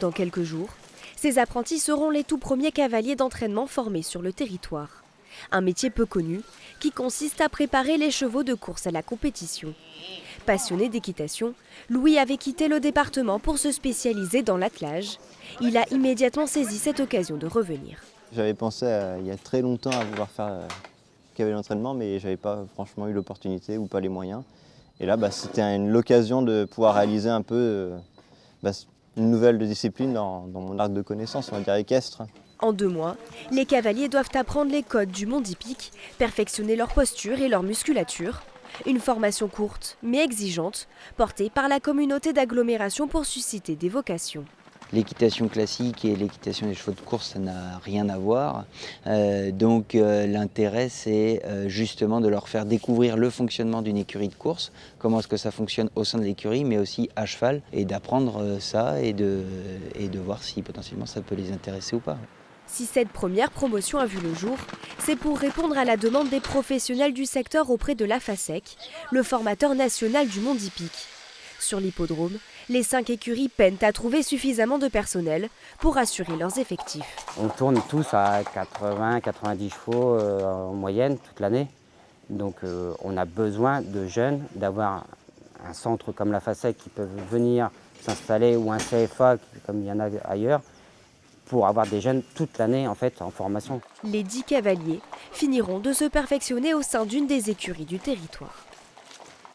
Dans quelques jours, ces apprentis seront les tout premiers cavaliers d'entraînement formés sur le territoire. Un métier peu connu qui consiste à préparer les chevaux de course à la compétition. Passionné d'équitation, Louis avait quitté le département pour se spécialiser dans l'attelage. Il a immédiatement saisi cette occasion de revenir. J'avais pensé il y a très longtemps à vouloir faire cavalier d'entraînement, mais je n'avais pas franchement eu l'opportunité ou pas les moyens. Et là, c'était l'occasion de pouvoir réaliser un peu une nouvelle discipline dans mon arc de connaissances, on va dire équestre. En 2 mois, les cavaliers doivent apprendre les codes du monde hippique, perfectionner leur posture et leur musculature. Une formation courte mais exigeante, portée par la communauté d'agglomération pour susciter des vocations. L'équitation classique et l'équitation des chevaux de course, ça n'a rien à voir. L'intérêt, c'est justement de leur faire découvrir le fonctionnement d'une écurie de course, comment est-ce que ça fonctionne au sein de l'écurie, mais aussi à cheval, et d'apprendre ça et de voir si potentiellement ça peut les intéresser ou pas. Si cette première promotion a vu le jour, c'est pour répondre à la demande des professionnels du secteur auprès de l'AFASEC, le formateur national du monde hippique. Sur l'hippodrome, les 5 écuries peinent à trouver suffisamment de personnel pour assurer leurs effectifs. On tourne tous à 80-90 chevaux en moyenne toute l'année. Donc on a besoin de jeunes, d'avoir un centre comme la FASEC qui peuvent venir s'installer ou un CFA comme il y en a ailleurs pour avoir des jeunes toute l'année en formation. Les 10 cavaliers finiront de se perfectionner au sein d'une des écuries du territoire.